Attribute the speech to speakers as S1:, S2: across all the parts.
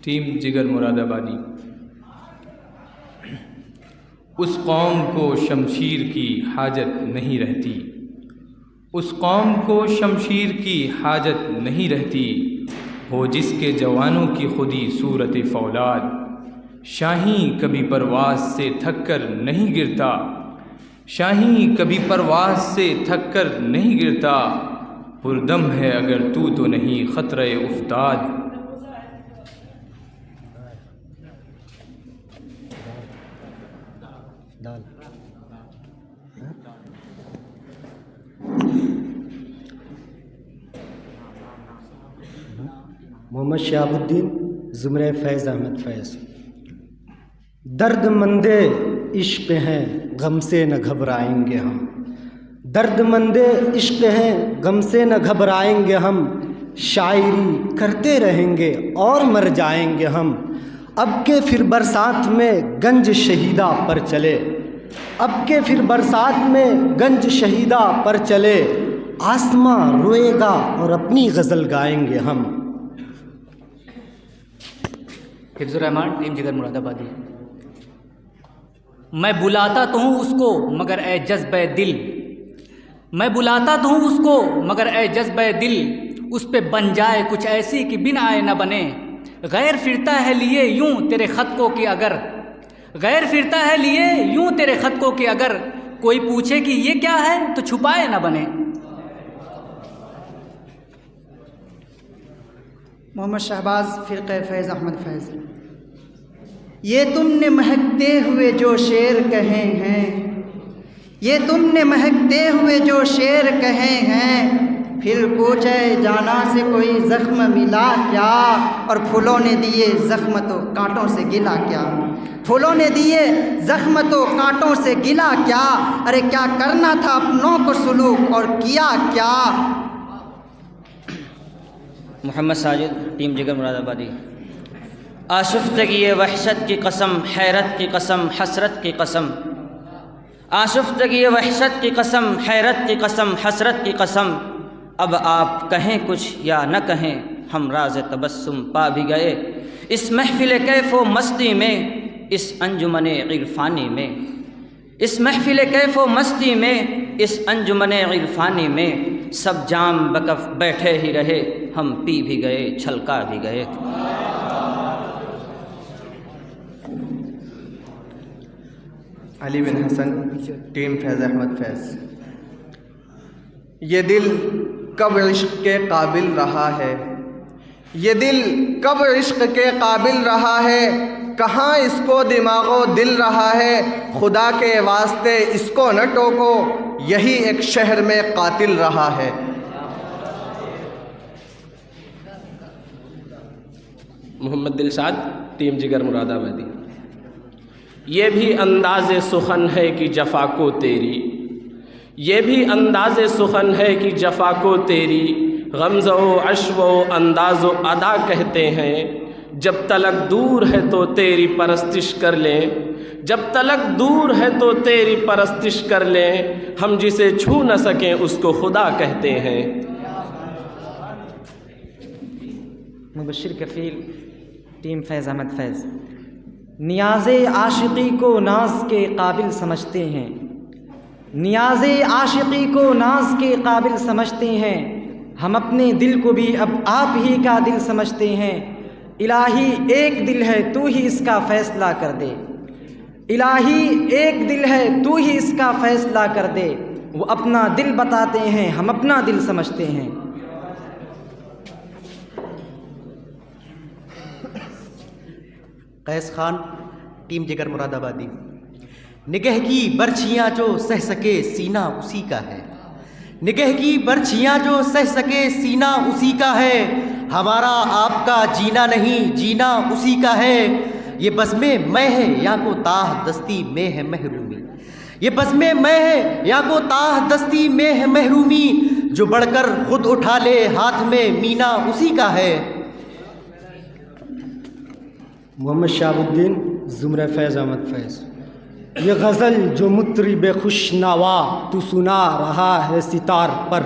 S1: Team जिगर मुरादाबादी। उस कौम को शमशीर की हाजत नहीं रहती, उस कौम को शमशीर की हाजत नहीं रहती, हो जिसके जवानों की खुदी सूरत फौलाद। शाही कभी परवाज़ से थक कर नहीं गिरता, शाही कभी परवाज़ से थक कर नहीं गिरता, पुरदम है अगर तू तो नहीं ख़तरे उफ्ताद।
S2: मोहम्मद शहाबुद्दीन ज़ुमरे फैज़ अहमद फैज़। दर्द मंदे इश्क हैं गम से न घबराएंगे हम, दर्द मंदे इश्क हैं गम से न घबराएंगे हम, शायरी करते रहेंगे और मर जाएंगे हम। अब के फिर बरसात में गंज शहीदा पर चले, अब के फिर बरसात में गंज शहीदा पर चले, आसमां रोएगा और अपनी गज़ल गाएंगे हम।
S3: हिफ्ज़ुर रहमान टीम जिगर मुरादाबादी। मैं बुलाता तो हूँ उसको मगर ए जज्बे दिल, मैं बुलाता तो हूँ उसको मगर ए जज्बे दिल, उस पे बन जाए कुछ ऐसी कि बिन आए न बने। गैर फिरता है लिए यूं तेरे ख़त को कि अगर, गैर फिरता है लिए यूं तेरे ख़त को कि अगर, कोई पूछे कि ये क्या है तो छुपाए न बने।
S4: मोहम्मद शहबाज फ़िरक़े फैज़ अहमद फैज़। ये तुमने महकते हुए जो शेर कहे हैं, ये तुमने महकते हुए जो शेर कहे हैं, फिर पूछे जाना से कोई ज़ख्म मिला क्या, और फूलों ने दिए ज़ख्म तो कांटों से गिला क्या, फूलों ने दिए ज़ख्म तो कांटों से गिला क्या, अरे क्या करना था अपनों को सुलूक और किया क्या।
S5: मोहम्मद साजिद टीम जिगर मुरादाबादी। आशुफ्तगी वहशत की कसम, हैरत की कसम, हसरत की कसम, आशुफ्तगी वहशत की कसम, हैरत की कसम, हसरत की कसम, अब आप कहें कुछ या न कहें हम राज तबस्सुम पा भी गए, इस महफिल कैफ़ो मस्ती में, इस अंजुमन इरफानी में, इस महफिल कैफ़ो मस्ती में, इस अंजुमन इरफानी में, सब जाम बकफ बैठे ही रहे, हम पी भी गए छलका भी गए।
S6: अली बिन हसन टीम फैज़ अहमद फैज़। ये दिल कब इश्क के काबिल रहा है, ये दिल कब इश्क के काबिल रहा है, कहाँ इसको दिमागो दिल रहा है, खुदा के वास्ते इसको न टोको, यही एक शहर में कातिल रहा है।
S7: मोहम्मद दिलशाद टीम जिगर मुरादाबादी। ये भी अंदाज़े सुखन है कि जफ़ा को तेरी, ये भी अंदाज़े सुखन है कि जफ़ा को तेरी, गमज़ो अश्वो अंदाज़ो अदा कहते हैं, जब तलक दूर है तो तेरी परस्तिश कर लें, जब तलक दूर है तो तेरी परस्तिश कर लें, हम जिसे छू न सकें उसको खुदा कहते हैं।
S8: मुबश्शिर कफ़ील टीम फैज़ अहमद फैज़। नियाज़े आशिक़ी को नाज के काबिल समझते हैं, नियाज़े आशिक़ी को नाज के काबिल समझते हैं, हम अपने दिल को भी अब आप ही का दिल समझते हैं, इलाही एक दिल है तू ही इसका फ़ैसला कर दे, इलाही एक दिल है तू ही इसका फ़ैसला कर दे, वो अपना दिल बताते हैं हम अपना दिल समझते हैं।
S9: कैस खान टीम जिगर मुरादाबादी। निगह की बर्छियाँ जो सह सके सीना उसी का है, निगह की बर्छियाँ जो सह सके सीना उसी का है, हमारा आपका जीना नहीं जीना उसी का है, ये बज़्मे मैं है या को ताह दस्ती में है महरूमी, ये बज़्मे मैं है या को ताह दस्ती में है महरूमी, जो बढ़कर खुद उठा ले हाथ में मीना उसी का है।
S2: मोहम्मद शहाबुद्दीन ज़ुमरे फैज़ अहमद फैज़। ये गज़ल जो मुतरिब खुशनवा तू सुना रहा है सितार पर,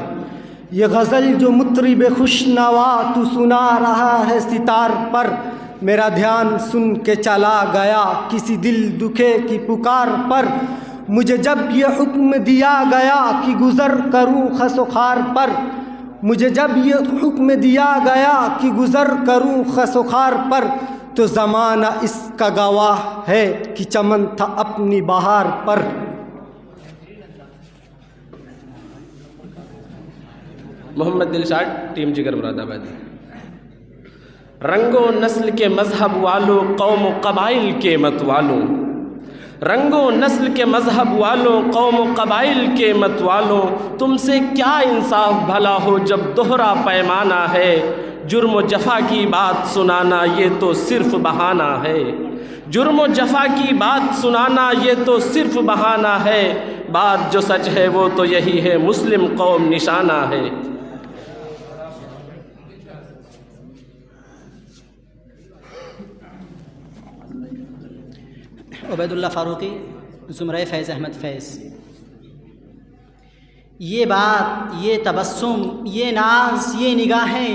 S2: ये गज़ल जो मुतरिब खुशनवा तू सुना रहा है सितार पर, मेरा ध्यान सुन के चला गया किसी दिल दुखे की पुकार पर। मुझे जब ये हुक्म दिया गया कि गुज़र करूँ खसोखार पर, मुझे जब ये हुक्म दिया गया कि गुज़र करूँ खसोखार पर, तो ज़माना इसका गवाह है कि चमन था अपनी बहार पर।
S7: मोहम्मद दिलशाद, टीम जिगर मुरादाबादी। रंगो नस्ल के मज़हब वालों, कौम कबाइल के मत वालों, रंगो नस्ल के मज़हब वालों, कौम कबाइल के मत वालों, तुमसे क्या इंसाफ भला हो जब दोहरा पैमाना है। जुर्म व जफ़ा की बात सुनाना ये तो सिर्फ बहाना है, जुर्म व जफ़ा की बात सुनाना ये तो सिर्फ बहाना है। बात जो सच है वो तो यही है, मुस्लिम कौम निशाना है।
S4: उबैदुल्लाह फ़ारूक़ी, ज़ुमरे फ़ैज़ अहमद फ़ैज़। ये बात, ये तबस्सुम, ये नाज, ये निगाहें,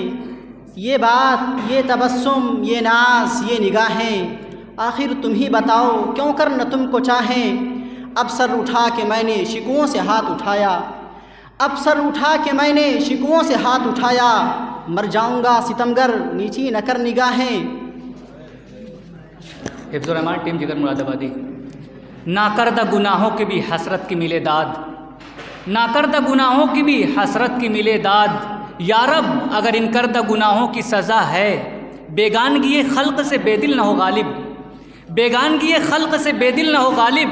S4: ये बात, ये तबस्सुम, ये नाज, ये निगाहें, आखिर तुम ही बताओ क्यों कर न तुमको चाहें। अब सर उठा के मैंने शिकवों से हाथ उठाया, अब सर उठा के मैंने शिकवों से हाथ उठाया, मर जाऊंगा सितमगर नीची न कर निगाहें।
S3: हिफ्ज़ुर रहमान, टीम जिगर मुरादाबादी। नाकर्दा गुनाहों की भी हसरत की मिले दाद, नाकर्दा गुनाहों की भी हसरत की मिले दाद। या रब अगर इन करदा गुनाहों की सज़ा है, बेगानगी खल्क़ से बेदिल न हो गालिब, बेगानगी खल्क़ से बेदिल न हो गालिब।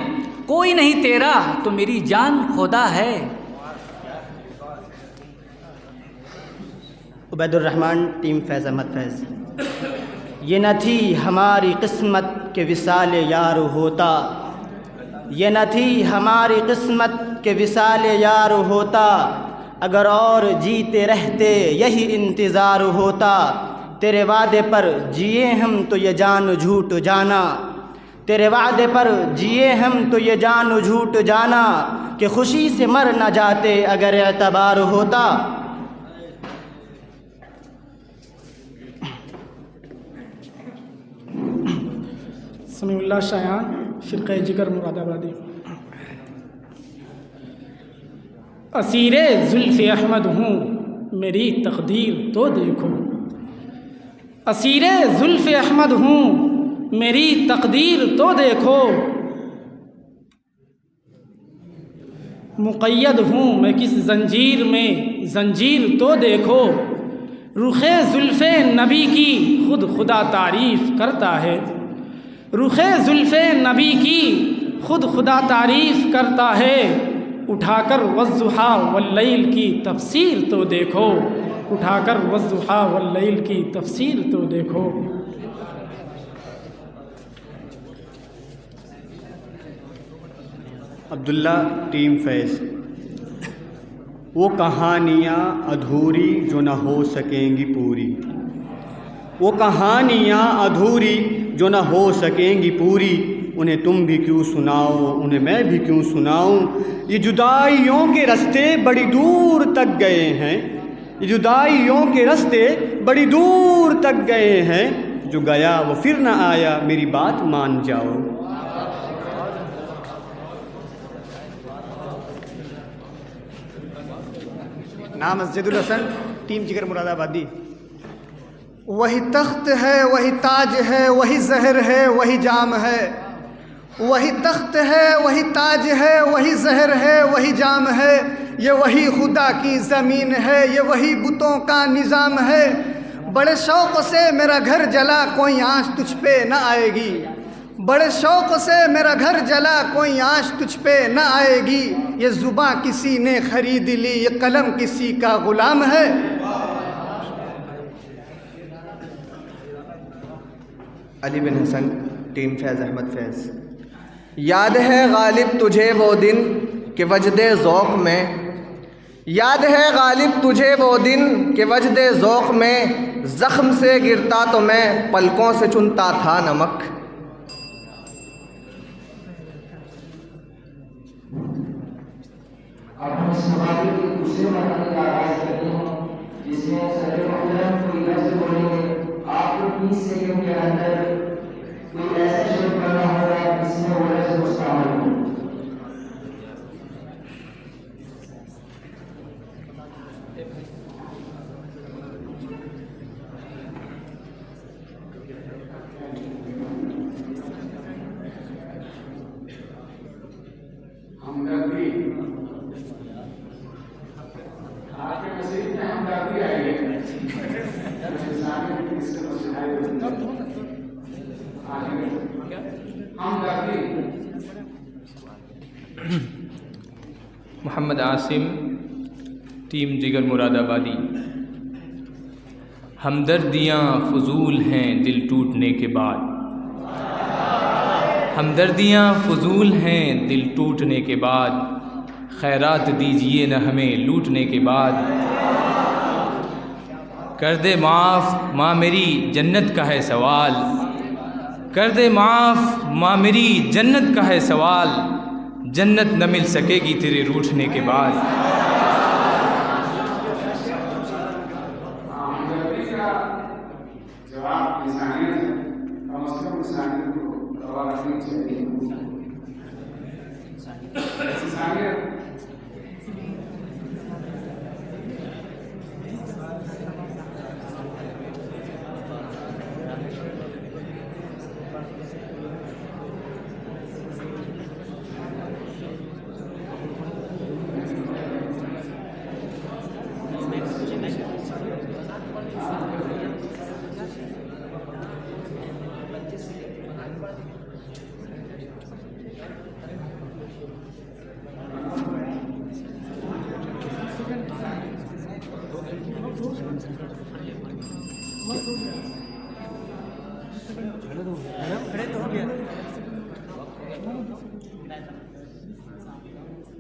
S3: कोई नहीं तेरा तो मेरी जान खुदा है।
S4: उबैदुर रहमान, टीम फ़ैज़ अहमद फ़ैज़। ये न थी हमारी किस्मत के विसाल यार होता, ये न थी हमारी किस्मत के विसाल यार होता। अगर और जीते रहते यही इंतज़ार होता, तेरे वादे पर जिए हम तो ये जान झूठ जाना, तेरे वादे पर जिए हम तो ये जान झूठ जाना, कि खुशी से मर न जाते अगर एतबार होता।
S10: समीउल्लाह शायान, फ़िरक़े जिगर मुरादाबादी। असीरे ज़ुल्फ़े अहमद हूँ मेरी तकदीर तो देखो, असीरे ज़ुल्फ़े अहमद हूँ मेरी तकदीर तो देखो। मुक़य्यद हूँ मैं किस ज़ंजीर में, ज़ंजीर तो देखो। रुखे ज़ुल्फ़े नबी की खुद खुदा तारीफ़ करता है, रुखे ज़ुल्फ़े नबी की खुद खुदा तारीफ़ करता है। उठाकर वज़्ज़ुहा वल्लैल की तफ़सीर तो देखो, उठाकर वज़्ज़ुहा वल्लैल की तफ़सीर तो देखो।
S11: अब्दुल्ला, टीम फ़ैज़। वो कहानियाँ अधूरी जो न हो सकेंगी पूरी, वो कहानियाँ अधूरी जो न हो सकेंगी पूरी। उन्हें तुम भी क्यों सुनाओ, उन्हें मैं भी क्यों सुनाऊं। ये जुदाइयों के रास्ते बड़ी दूर तक गए हैं, ये जुदाइयों के रास्ते बड़ी दूर तक गए हैं। जो गया वो फिर न आया, मेरी बात मान जाओ।
S12: नाम मस्जिदुल हसन, टीम जिगर मुरादाबादी। वही तख्त है, वही ताज है, वही जहर है, वही जाम है, वही तख्त है, वही ताज है, वही जहर है, वही जाम है। ये वही खुदा की ज़मीन है, ये वही बुतों का निज़ाम है। बड़े शौक़ से मेरा घर जला, कोई आँच तुझ पे न आएगी, बड़े शौक़ से मेरा घर जला, कोई आँच तुझ पे न आएगी। ये ज़ुबां किसी ने ख़रीद ली, ये कलम किसी का ग़ुलाम है।
S6: अली बिन हसन, टीम फ़ैज़ अहमद फ़ैज़। याद है गालिब तुझे वो दिन कि वजदे ज़ौक़ में, याद है गालिब तुझे वो दिन कि वजदे ज़ौक़ में। ज़ख्म से गिरता तो मैं पलकों से चुनता था नमक।
S13: अब हम इस मकाम के दूसरे मकाम का आगाज़ करते हैं।
S1: मोहम्मद आसिम, टीम जिगर मुरादाबादी। हमदर्दियाँ फजूल हैं दिल टूटने के बाद, हमदर्दियाँ फजूल हैं दिल टूटने के बाद, खैरात दीजिए न हमें लूटने के बाद। कर दे माफ़ माँ मेरी जन्नत का है सवाल, कर दे माफ़ माँ मेरी जन्नत का है सवाल, जन्नत न मिल सकेगी तेरे रूठने के बाद।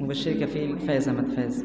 S8: मुबश्शिर कफ़ील फैज़ अहमद फैज़।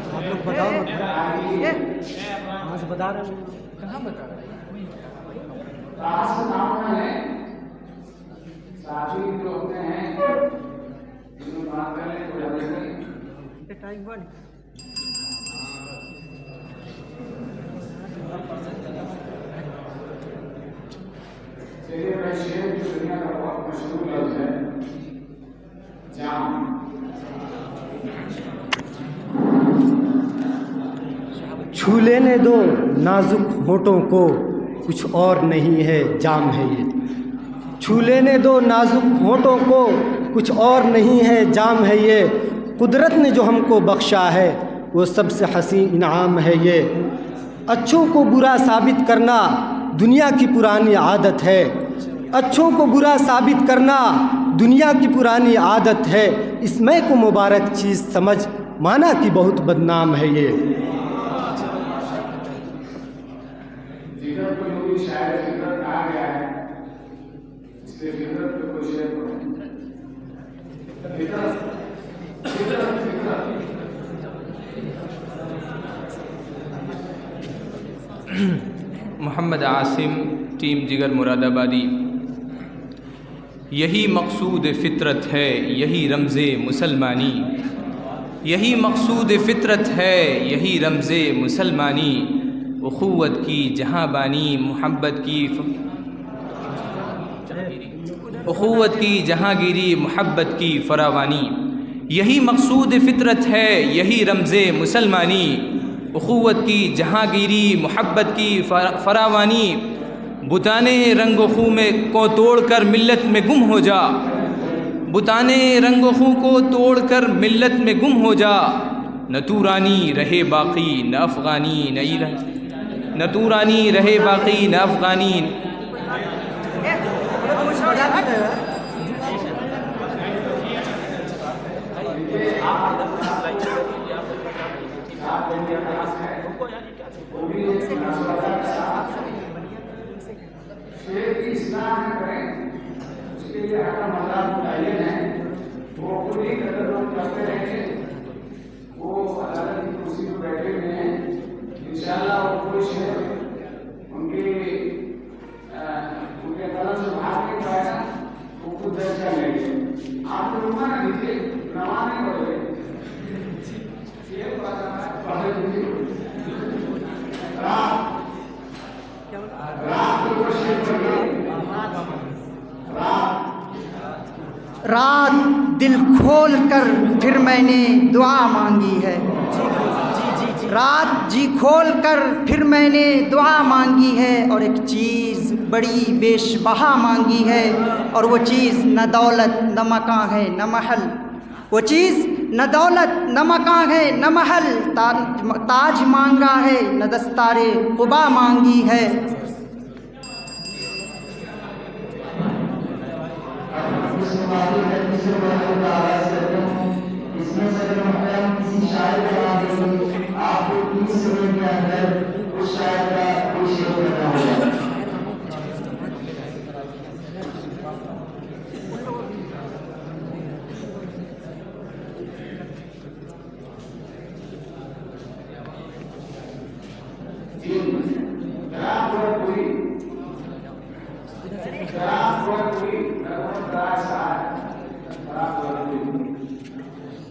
S2: आप लोग बताओ कहाँ से बता रहे हैं?
S4: कहाँ बता रहे
S2: छू लेने दो नाजुक होठों को, कुछ और नहीं है जाम है ये। छू लेने दो नाजुक होठों को, कुछ और नहीं है जाम है ये। कुदरत ने जो हमको बख्शा है वो सबसे हसीन इनाम है ये। अच्छों को बुरा साबित करना दुनिया की पुरानी आदत है, अच्छों को बुरा साबित करना दुनिया की पुरानी आदत है। इस मैं को मुबारक चीज़ समझ माना कि बहुत बदनाम है ये।
S1: मोहम्मद आसिम, टीम जिगर मुरादाबादी। यही मकसूद फ़ितरत है, यही रमज़े मुसलमानी, यही मकसूद फ़ितरत है, यही रमज़े मुसलमानी। उख़ुव्वत की जहाँ बानी, मोहब्बत की उख़ुव्वत की जहाँगिरी, मोहब्बत की फरावानी। यही मकसूद फ़ितरत है, यही रमज़े मुसलमानी। उख़ुव्वत की जहाँगिरी, मोहब्बत की फरावानी। बुताने रंग ख़ू में को तोड़ कर मिल्लत में गुम हो जा, बुताने रंग ख़ू को तोड़ कर मिल्लत में गुम हो जा। न तूरानी रहे बाकी न अफ़गानी, न तूरानी रहे बाकी न अफ़गानी।
S4: रात दिल खोल कर फिर मैंने दुआ मांगी है, रात जी खोल कर फिर मैंने दुआ मांगी है, और एक चीज़ बड़ी बेशबहा मांगी है, और वो चीज़ न दौलत न मकान है न महल, वो चीज़ न दौलत न मकान है न महल, ताज मांगा है न दस्तारे क़ुबा मांगी है।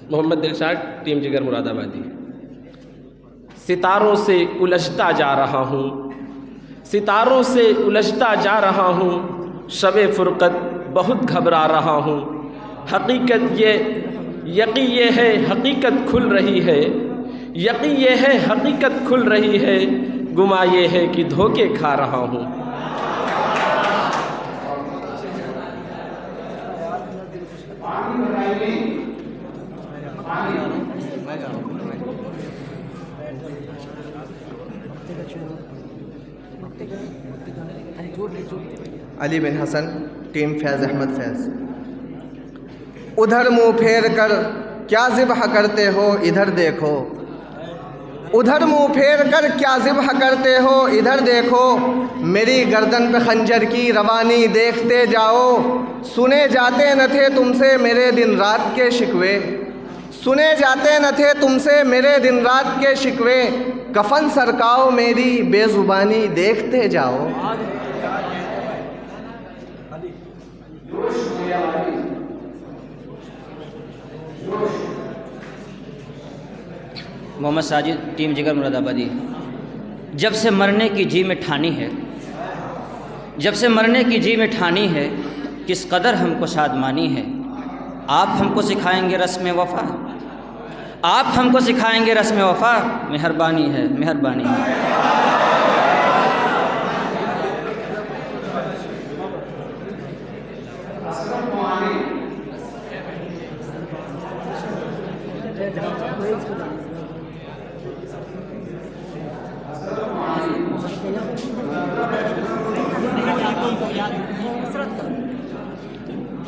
S7: मोहम्मद दिलशाद, टीम जिगर मुरादाबादी। सितारों से उलझता जा रहा हूँ, सितारों से उलझता जा रहा हूँ, शब फ़ुरक़त बहुत घबरा रहा हूँ। हकीकत ये यकी ये है हकीकत खुल रही है, यकी ये है हकीकत खुल रही है, गुमा ये है कि धोखे खा रहा हूँ।
S6: अली बिन हसन, टीम फैज़ अहमद फैज़। उधर मुँह फेर कर क्या ज़िब्ह करते हो इधर देखो, उधर मुँह फेर कर क्या ज़िब्ह करते हो इधर देखो, मेरी गर्दन पे खंजर की रवानी देखते जाओ। सुने जाते न थे तुमसे मेरे दिन रात के शिकवे, सुने जाते न थे तुमसे मेरे दिन रात के शिकवे, कफन सरकाओ मेरी बेज़ुबानी देखते जाओ।
S5: मोहम्मद साजिद, टीम जिगर मुरादाबादी। जब से मरने की जी में ठानी है, जब से मरने की जी में ठानी है, किस कदर हमको शादमानी है। आप हमको सिखाएंगे रस्म वफ़ा, आप हमको सिखाएंगे रस्म वफ़ा, मेहरबानी है मेहरबानी है।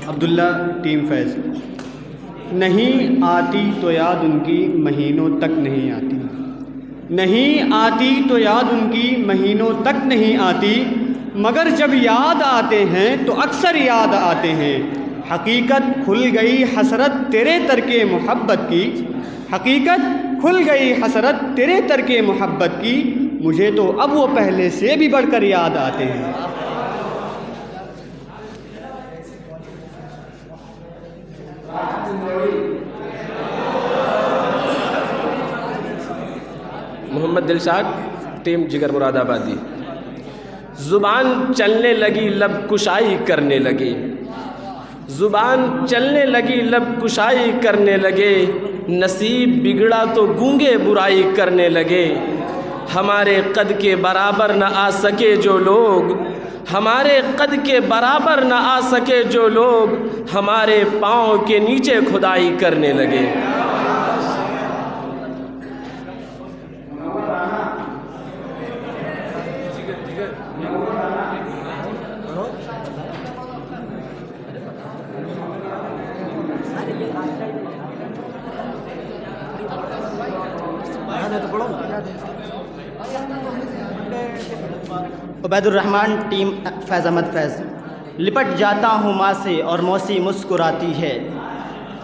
S11: अब्दुल्ला, टीम फैज़। नहीं आती तो याद उनकी महीनों तक नहीं आती, नहीं आती तो याद उनकी महीनों तक नहीं आती, मगर जब याद आते हैं तो अक्सर याद आते हैं। हकीकत खुल गई हसरत तेरे तरके मोहब्बत की, हकीकत खुल गई हसरत तेरे तरके मोहब्बत की, मुझे तो अब वो पहले से भी बढ़कर याद आते हैं।
S7: मोहम्मद दिलशाद, टीम जिगर मुरादाबादी। ज़ुबान चलने लगी लब कुशाई करने लगे, ज़ुबान चलने लगी लब कुशाई करने लगे, नसीब बिगड़ा तो गूंगे बुराई करने लगे। हमारे कद के बराबर न आ सके जो लोग, हमारे कद के बराबर न आ सके जो लोग, हमारे पाँव के नीचे खुदाई करने लगे।
S9: उबैदुर्रहमान टीम फैज़ अहमद फैज़। लिपट जाता हूँ माँ से और मौसी मुस्कुराती है,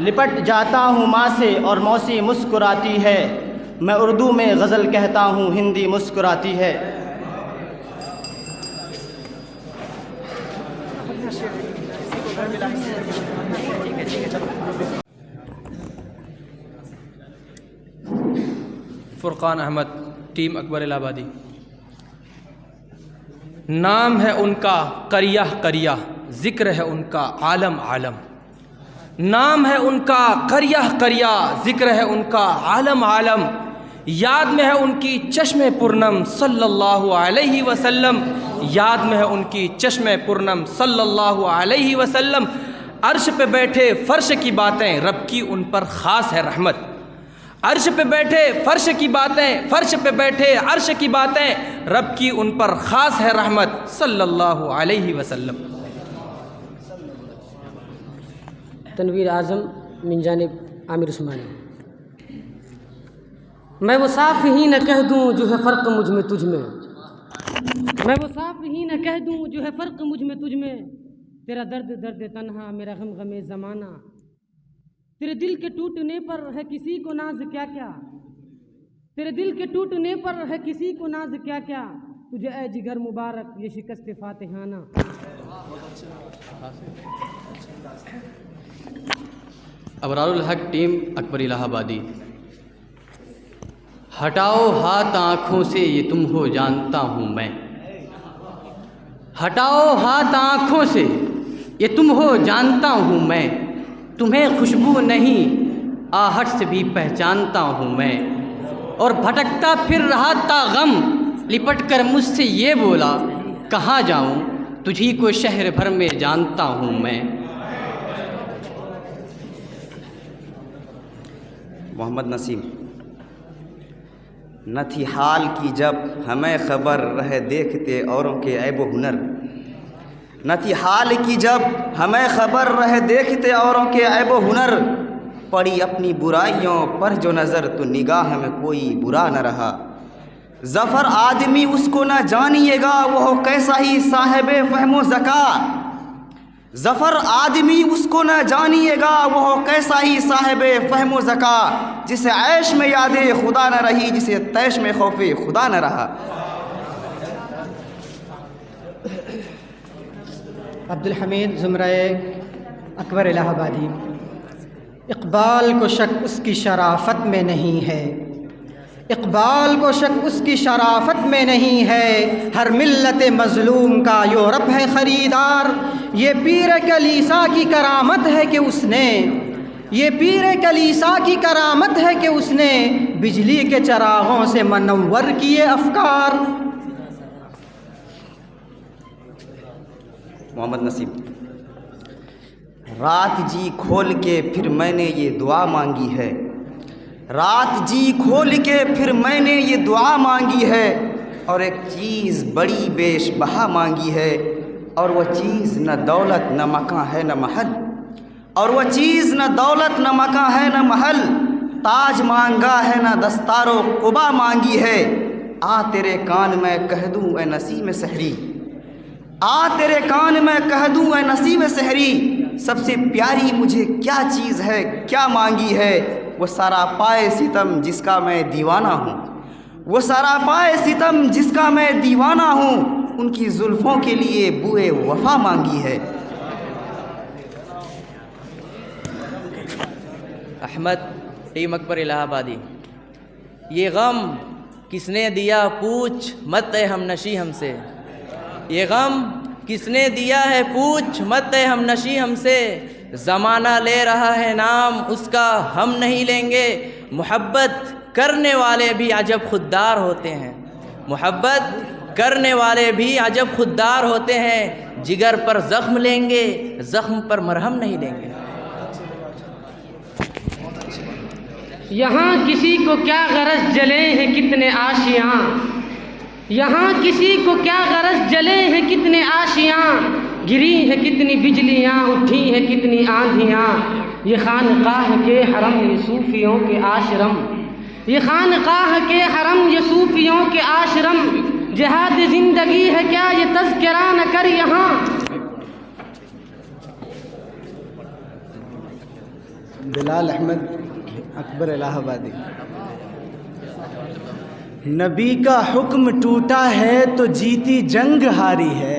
S9: लिपट जाता हूँ माँ से और मौसी मुस्कुराती है, मैं उर्दू में गज़ल कहता हूँ हिंदी मुस्कुराती है।
S1: फुरकान अहमद टीम अकबर इलाहाबादी। नाम है उनका करिया करिया, ज़िक्र है उनका आलम आलम। नाम है उनका करिया करिया, ज़िक्र है उनका आलम आलम। याद में है उनकी चश्मे पूर्णम सल्लल्लाहु अलैहि वसल्लम, याद में है उनकी चश्मे पूर्णम सल्लल्लाहु अलैहि वसल्लम। अर्श पे बैठे फ़र्श की बातें, रब की उन पर ख़ास है रहमत। अर्श पे बैठे फ़र्श की बातें, फ़र्श पे बैठे अर्श की बातें, रब की उन पर ख़ास है रहमत सल्लल्लाहु अलैहि वसल्लम।
S13: तनवीर आज़म मिन जानिब आमिर उस्मानी। मैं वो साफ़ ही न कह दूँ जो है फ़र्क मुझ में तुझ में, मैं वो साफ़ ही न कह दूँ जो है फ़र्क मुझ में तुझ में। तेरा दर्द दर्द तन्हा, मेरा गम गमे ज़माना। तेरे दिल के टूटने पर है किसी को नाज क्या क्या, तेरे दिल के टूटने पर है किसी को नाज क्या क्या। तुझे ऐ जिगर मुबारक ये शिकस्त फातिहाना।
S1: अबरारुल हक टीम अकबर इलाहाबादी। हटाओ हाथ आँखों से ये तुम हो जानता हूँ मैं, हटाओ हाथ आँखों से ये तुम हो जानता हूँ मैं। तुम्हें खुशबू नहीं आहट से भी पहचानता हूँ मैं। और भटकता फिर रहा था गम, लिपट कर मुझसे ये बोला कहाँ जाऊँ, तुझी को शहर भर में जानता हूँ मैं।
S14: मोहम्मद नसीम। न थी हाल की जब हमें खबर रहे देखते औरों के ऐब व हुनर, न थी हाल की जब हमें खबर रहे देखते औरों के ऐब व हुनर। पड़ी अपनी बुराइयों पर जो नज़र तो निगाह में कोई बुरा न रहा। ज़फ़र आदमी उसको न जानिएगा वो कैसा ही साहिब फ़हमो ज़का। ज़फ़र आदमी उसको न जानिएगा वो कैसा ही साहिब फ़हमो ज़का। जिसे ऐश में यादे खुदा न रही, जिसे तैश में खौफ़े खुदा न रहा।
S2: अब्दुल हमीद ज़ुमरे अकबर इलाहाबादी। इक़बाल को शक उसकी शराफ़त में नहीं है, इक़बाल को शक उसकी शराफ़त में नहीं है। हर मिल्लत मज़लूम का यूरोप है ख़रीदार। ये पीर कलीसा की करामत है कि उसने, ये पीर कलीसा की करामत है कि उसने बिजली के चरागों से मनव्वर किए अफ़कार।
S14: मोहम्मद नसीब। रात जी खोल के फिर मैंने ये दुआ मांगी है, रात जी खोल के फिर मैंने ये दुआ मांगी है। और एक चीज़ बड़ी बेशबहा मांगी है, और वह चीज़ न दौलत न मकां है न महल, और वह चीज़ न दौलत न मकां है न महल। ताज मांगा है न दस्तारो कुबा मांगी है। आ तेरे कान में कह दूँ ए नसीम सहरी, आ तेरे कान में कह दूँ ए नसीम सहरी। सबसे प्यारी मुझे क्या चीज़ है क्या मांगी है। वो सारा पाए सितम जिसका मैं दीवाना हूँ, वो सारा पाए सितम जिसका मैं दीवाना हूँ। उनकी जुल्फ़ों के लिए बुए वफ़ा मांगी है।
S5: अहमद टीम अकबर इलाहाबादी। ये गम किसने दिया पूछ मत ए हम नशी हमसे, ये गम किसने दिया है पूछ मत ए हम नशी हमसे। ज़माना ले रहा है नाम उसका हम नहीं लेंगे। मोहब्बत करने वाले भी अजब खुददार होते हैं, मोहब्बत करने वाले भी अजब खुददार होते हैं। जिगर पर ज़ख्म लेंगे, ज़ख्म पर मरहम नहीं लेंगे।
S13: यहाँ किसी को क्या गरज जले हैं कितने आशियाँ, यहाँ किसी को क्या गरज जले हैं कितने आशियाँ। गिरी है कितनी बिजलियाँ, उठी है कितनी आंधियाँ। ये खानकाह के हरम, ये सूफियों के आश्रम, ये खानकाह के हरम, ये सूफियों के आश्रम, जिहाद ज़िंदगी है क्या ये तज़किरा न कर यहाँ।
S2: बिलाल अहमद अकबर इलाहाबादी। नबी का हुक्म टूटा है तो जीती जंग हारी है।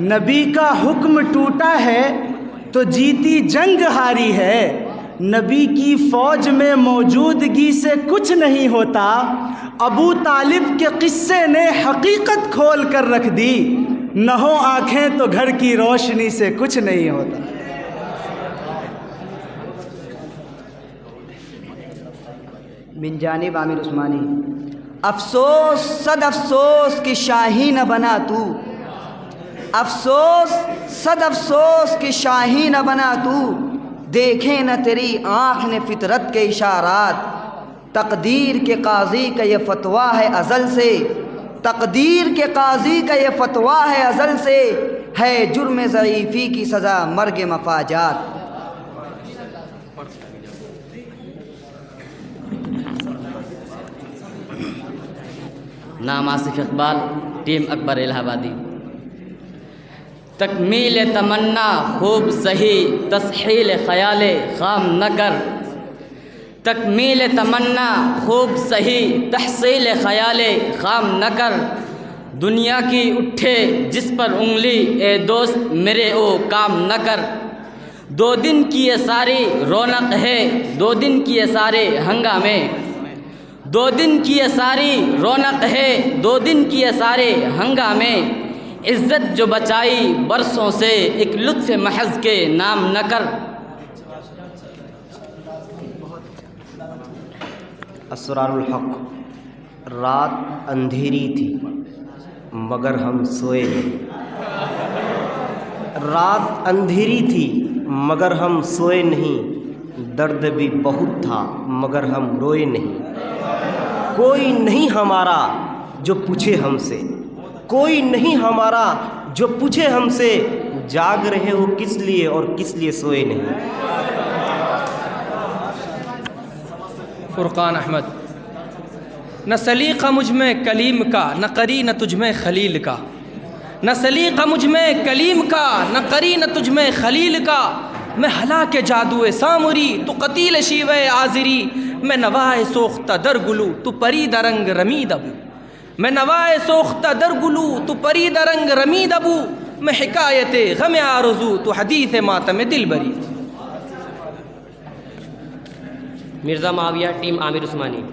S2: नबी का हुक्म टूटा है तो जीती जंग हारी है। नबी की फौज में मौजूदगी से कुछ नहीं होता। अबू तालिब के किस्से ने हकीकत खोल कर रख दी। न हो आँखें तो घर की रोशनी से कुछ नहीं होता।
S14: मिन जानिब आमिर उस्मानी। अफसोस सद अफसोस कि शाही न बना तू, अफसोस सद अफसोस कि शाही न बना तू। देखे न तेरी आँख ने फितरत के इशारात। तकदीर के काजी का ये फतवा है अज़ल से, तकदीर के काजी का ये फतवा है अज़ल से। है जुर्म ज़ईफ़ी की सज़ा मर्ग मफाजात।
S5: नाम आसिफ इकबाल, टीम अकबर इलाहाबादी। तकमील तमन्ना खूब सही, तस्हील ख़याल ख़ाम न कर। तकमील तमन्ना खूब सही, तहसील ख़याल ख़ाम न कर। दुनिया की उठे जिस पर उंगली, ए दोस्त मेरे ओ काम न कर। 2 दिन की ये सारी रौनक है, 2 दिन की ये सारे हंगामे। 2 दिन की ये सारी रौनक है, 2 दिन की ये सारे हंगामे। इज़्ज़त जो बचाई बरसों से, एक लुत्फ़ महज़ के नाम न कर।
S9: असरारुल हक़। रात अंधेरी थी मगर हम सोए नहीं। रात अंधेरी थी मगर हम सोए नहीं। दर्द भी बहुत था मगर हम रोए नहीं। कोई नहीं हमारा जो पूछे हमसे, कोई नहीं हमारा जो पूछे हमसे। जाग रहे हो किस लिए और किस लिए सोए नहीं।
S1: फ़ुरक़ान अहमद। न सलीक़ा मुझ में कलीम का, न करी न तुझ में खलील का। न सलीक़ा मुझ में कलीम का, न करी न तुझ में खलील का। मैं हला के जादुए सामुरी, तू कतील शीवे आज़िरी। मैं नवाए सोख्ता दर गुलू, तू परी दरंग रमीद अबू। मैं नवाए सोख्ता दर गुलू, तू परी दरंग रमीद अबू। मैं हिकायत गम आरज़ू, तू हदीस मातम दिलबरी।
S5: मिर्ज़ा माविया, टीम आमिर उस्मानी।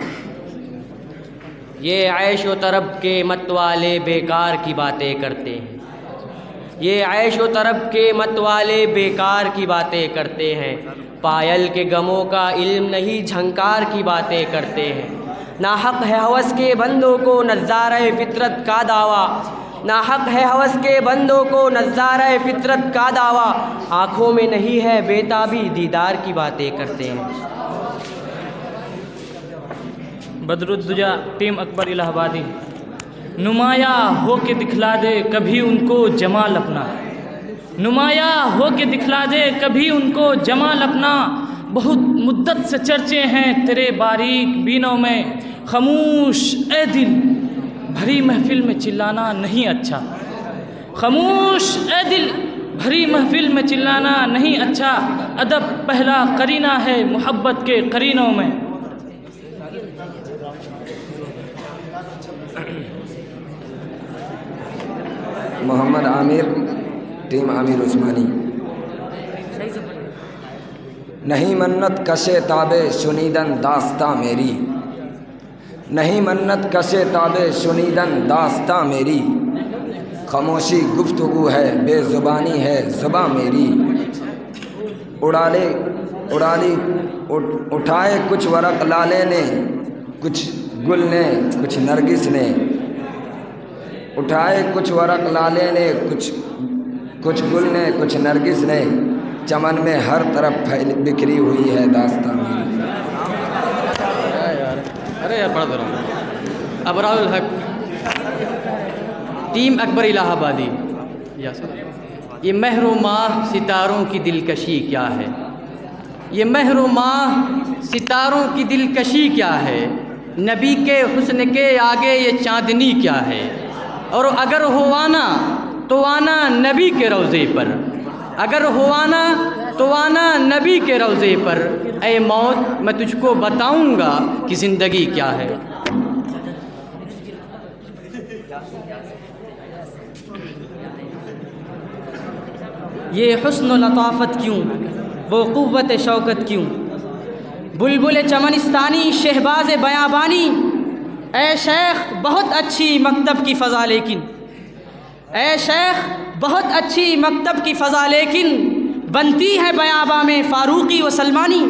S5: ये ऐश व तरब के मत वाले बेकार की बातें करते हैं। ये ऐश व तरब के मत वाले बेकार की बातें करते हैं। पायल के गमों का इल्म नहीं, झंकार की बातें करते हैं। नाहक है हवस के बंदों को नज़ारे फितरत का दावा। नाहक है हवस के बंदों को नज़ारे फितरत का दावा। आँखों में नहीं है बेताबी, दीदार की बातें करते हैं।
S10: बदरुद्दुजा, टीम अकबर इलाहाबादी। नुमाया हो के दिखला दे कभी उनको जमाल अपना। नुमाया हो के दिखला दे कभी उनको जमाल अपना। बहुत मुद्दत से चर्चे हैं तेरे बारीक बीनों में। खामोश ए दिल, भरी महफिल में चिल्लाना नहीं अच्छा। खामोश ए दिल, भरी महफिल में चिल्लाना नहीं अच्छा। अदब पहला करीना है मोहब्बत के करीनों में।
S15: मोहम्मद आमिर, टीम आमिर उस्मानी। नहीं मन्नत कशे ताबे शुनीदन दास्ता मेरी। नहीं मन्नत कशे ताबे शुनीदन दास्ता मेरी। खामोशी गुफ्तगू है, बेज़ुबानी है ज़ुबां मेरी। उठाए कुछ वरक लाले ने, कुछ गुल ने, कुछ नरगिस ने। उठाए कुछ वरक लाले ने, कुछ गुल ने, कुछ नरगिस ने। चमन में हर तरफ फैल बिखरी हुई है दास्तां मेरी।
S5: अरे यार पढ़ दे रहा हूँ। अबरारुल हक, टीम अकबर इलाहाबादी। ये महरो माह सितारों की दिलकशी क्या है।
S3: ये महरो माह सितारों की दिलकशी क्या है, नबी के हुस्न के आगे ये चांदनी क्या है। और अगर हो आना तो आना नबी के रोज़े पर, अगर हो आना तो आना नबी के रोज़े पर। ऐ मौत मैं तुझको बताऊंगा कि ज़िंदगी क्या है। ये हुस्न लताफ़त क्यों, वो क़ुव्वत शौकत क्यों, बुलबुल चमनिस्तानी शहबाज बयाबानी। ऐ शेख बहुत अच्छी मकतब की फ़ज़ा लेकिन, ऐ शेख बहुत अच्छी मकतब की फ़ज़ा लेकिन बनती है बयाबा में फ़ारूक़ी व सलमानी।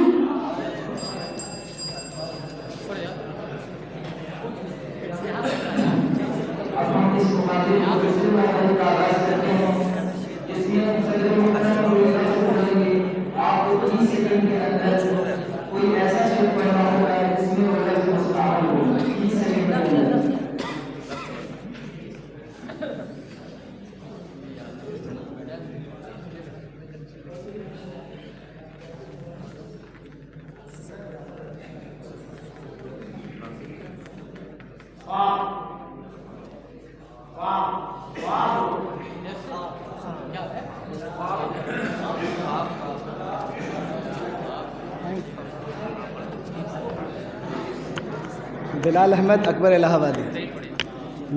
S12: बिलाल अहमद अकबर इलाहाबादी।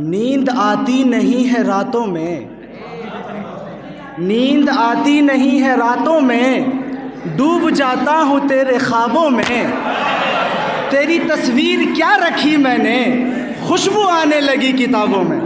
S12: नींद आती नहीं है रातों में, नींद आती नहीं है रातों में, डूब जाता हूँ तेरे ख्वाबों में। तेरी तस्वीर क्या रखी मैंने, खुशबू आने लगी किताबों में।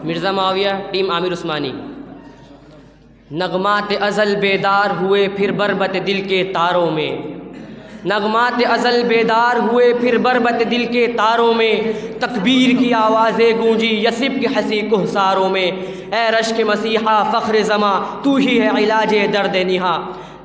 S16: मिर्ज़ा माविया टीम आमिर उस्मानी। नगमात अज़ल बेदार हुए फिर बरबत दिल के तारों में, नगमात अज़ल बेदार हुए फिर बरबत दिल के तारों में। तकबीर की आवाज़ें गूंजी यसिब के हंसी कोहसारों में। ए रश्क मसीहा फ़ख्र ज़मा तू ही है इलाज दर्द निहा,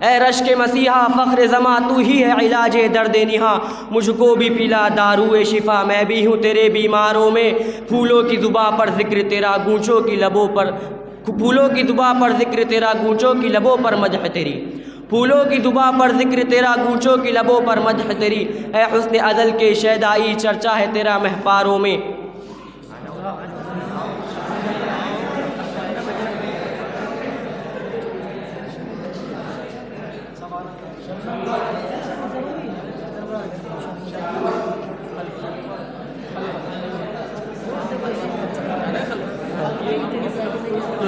S16: ए रश्क मसीहा फ़ख्र ज़मा तू ही है इलाज दर्द निहा। मुझको भी पिला दारुए शिफ़ा, मैं भी हूँ तेरे बीमारों में। फूलों की ज़ुबां पर ज़िक्र तेरा, गूंचों की लबों पर, फूलों की ज़ुबां पर ज़िक्र तेरा, गूंचों की लबों पर मदह तेरी। फूलों की ज़ुबां पर ज़िक्र तेरा, गूंचों की लबों पर मदह तेरी। ए हुस्न अज़ल के शैदाई चर्चा है तेरा महपारों में।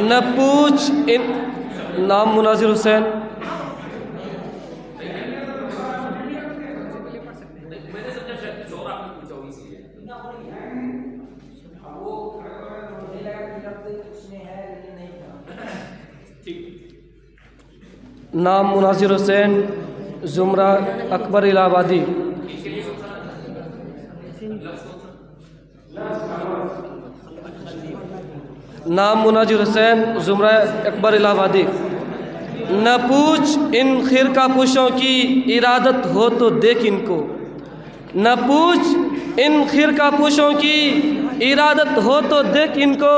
S17: न पूछ इन नाम मुनाजिर हुसैन। नाम मुनाजिर हुसैन, ज़ुमरा अकबर इलाहाबादी। नाम मुनाजिर हुसैन, ज़ुमरा अकबर इलाहाबादी। न पूछ इन खिरका पुशों की इरादत हो तो देख इनको, न पूछ इन खिरका पुशों की इरादत हो तो देख इनको।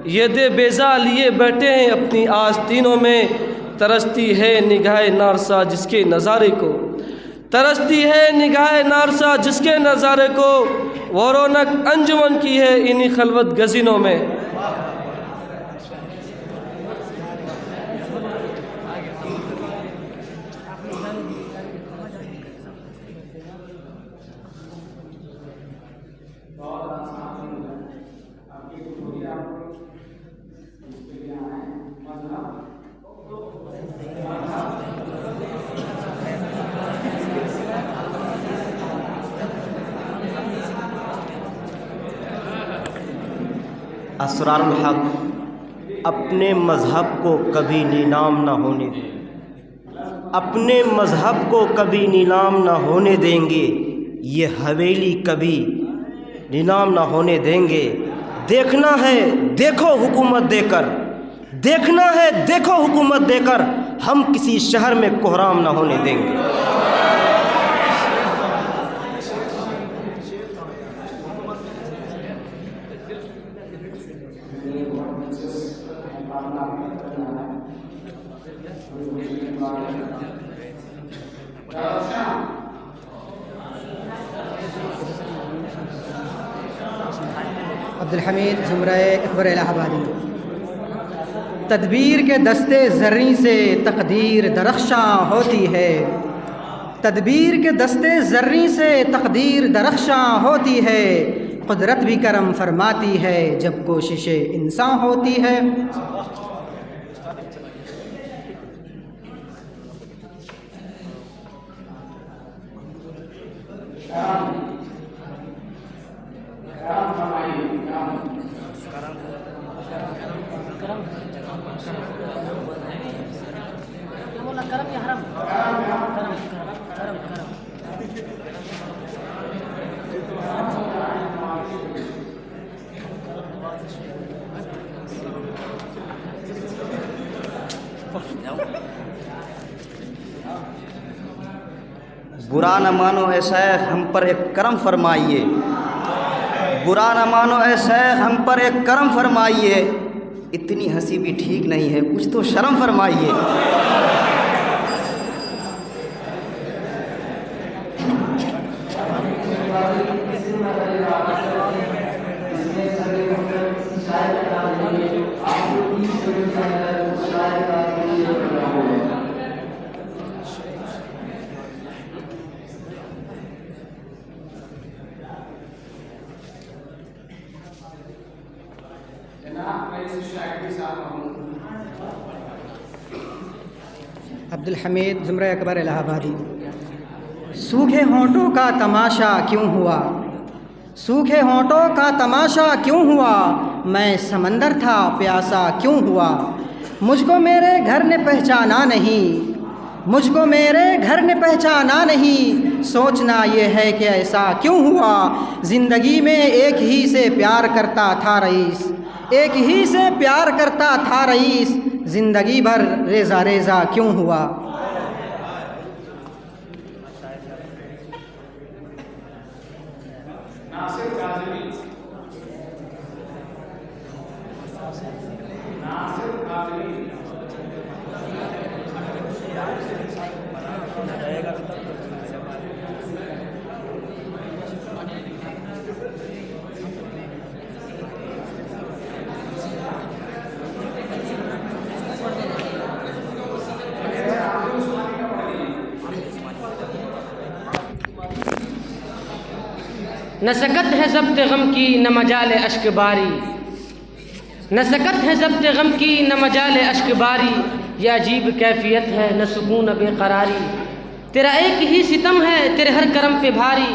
S17: ये दे बेजा लिए बैठे हैं अपनी आस्तीनों में। तरसती है निगाह नारसा जिसके नज़ारे को, तरसती है निगाह नारसा जिसके नज़ारे को। वो रौनक अंजुमन की है इन्हीं खलवत गज़ीनों में।
S9: असरारुल हक़ अपने मज़हब को कभी नीलाम ना होने दे।
S18: अपने मज़हब को कभी नीलाम ना होने देंगे, ये हवेली कभी नीलाम ना होने देंगे। देखना है देखो हुकूमत देकर, देखना है देखो हुकूमत देकर, हम किसी शहर में कोहराम ना होने देंगे।
S4: अब्दुल हमीद ज़ुमरा अकबर इलाहाबादी। तदबीर के दस्ते ज़र्री से तकदीर दरख्शां होती है, तदबीर के दस्ते ज़र्री से तकदीर दरख्शां होती है। कुदरत भी करम फरमाती है जब कोशिश इंसान होती है।
S14: बुरा न मानो ऐ शेख हम पर एक करम फरमाइए, बुरा न मानो ऐ शेख हम पर एक करम फरमाइए। इतनी हंसी भी ठीक नहीं है, कुछ तो शर्म फरमाइए।
S4: अब्दुल हमीद ज़ुमरा अकबर इलाहाबादी। सूखे होंठों का तमाशा क्यों हुआ, सूखे होंठों का तमाशा क्यों हुआ, मैं समंदर था प्यासा क्यों हुआ। मुझको मेरे घर ने पहचाना नहीं, मुझको मेरे घर ने पहचाना नहीं, सोचना ये है कि ऐसा क्यों हुआ। ज़िंदगी में एक ही से प्यार करता था रईस, एक ही से प्यार करता था रईस, ज़िंदगी भर रेज़ा रेज़ा क्यों हुआ।
S13: न सकत है ज़ब्त गम की न मजाल अश्क बारी, न सकत है ज़ब्त गम की न मजाल अश्क बारी। यह अजीब कैफियत है न सुकून बेकरारी, तेरा एक ही सितम है तेरे हर करम पे भारी,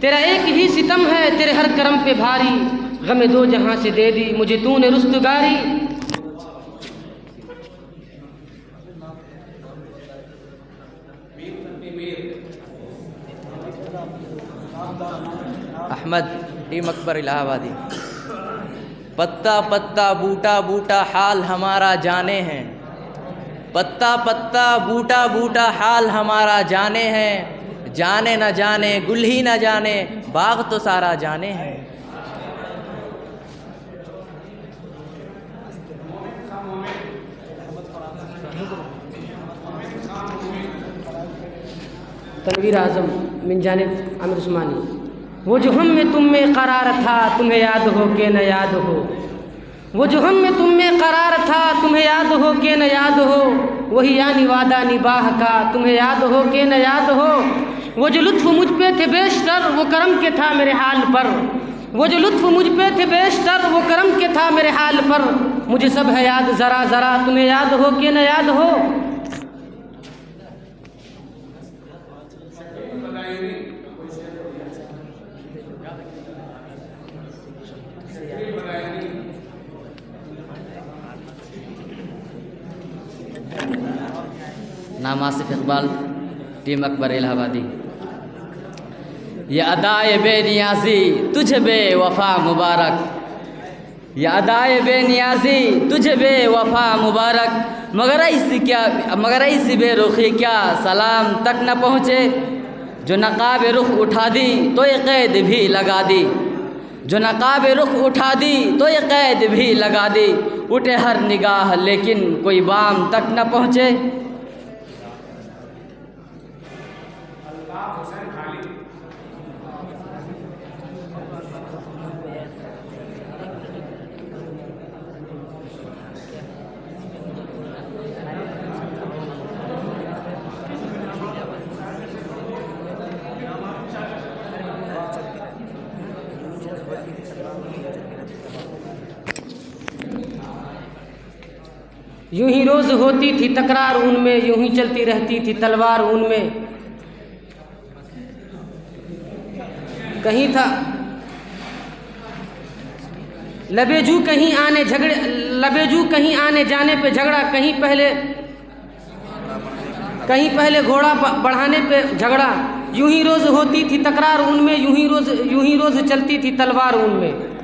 S13: तेरा एक ही सितम है तेरे हर करम पे भारी। गम दो जहाँ से दे दी मुझे तूने रुस्तगारी।
S19: अहमद टीम अकबर इलाहाबादी। पत्ता पत्ता बूटा बूटा हाल हमारा जाने हैं, पत्ता पत्ता बूटा बूटा हाल हमारा जाने हैं। जाने न जाने गुल ही न जाने बाग तो सारा जाने हैं।
S13: तनवीर आज़म मिन जानिब आमिर उस्मानी। वो जो हम में तुम में करार था तुम्हें याद हो के न याद हो, वो जो हम में तुम में करार था तुम्हें याद हो के न याद हो। वही यानी वादा निबाह का तुम्हें याद हो के न याद हो। वो जो लुत्फ़ मुझ पे थे बेशतर वो करम के था मेरे हाल पर, वो जो लुत्फ़ मुझ पे थे बेशतर वो करम के था मेरे हाल पर। मुझे सब है याद ज़रा ज़रा तुम्हें याद हो के न याद हो।
S20: नाम आसिफ इकबाल, टीम अकबर इलाहाबादी। ये अदाए बेनियाजी तुझे बेवफा मुबारक, ये अदाए बेनियाजी तुझे बेवफा मुबारक, मगर ऐसी बेरुखी क्या सलाम तक न पहुँचे, जो नकाब रुख उठा दी तो ये कैद भी लगा दी, जो नकाब रुख उठा दी तो ये कैद भी लगा दी, उठे हर निगाह लेकिन कोई बाम तक न पहुँचे।
S13: यूं ही रोज़ होती थी तकरार उनमें, यूं ही चलती रहती थी तलवार उनमें। कहीं था लबेजू कहीं आने झगड़े, लबेजू कहीं आने जाने पे झगड़ा, कहीं पहले घोड़ा बढ़ाने पे झगड़ा। यूं ही रोज़ होती थी तकरार उनमें, यूं ही रोज़ चलती थी तलवार उनमें।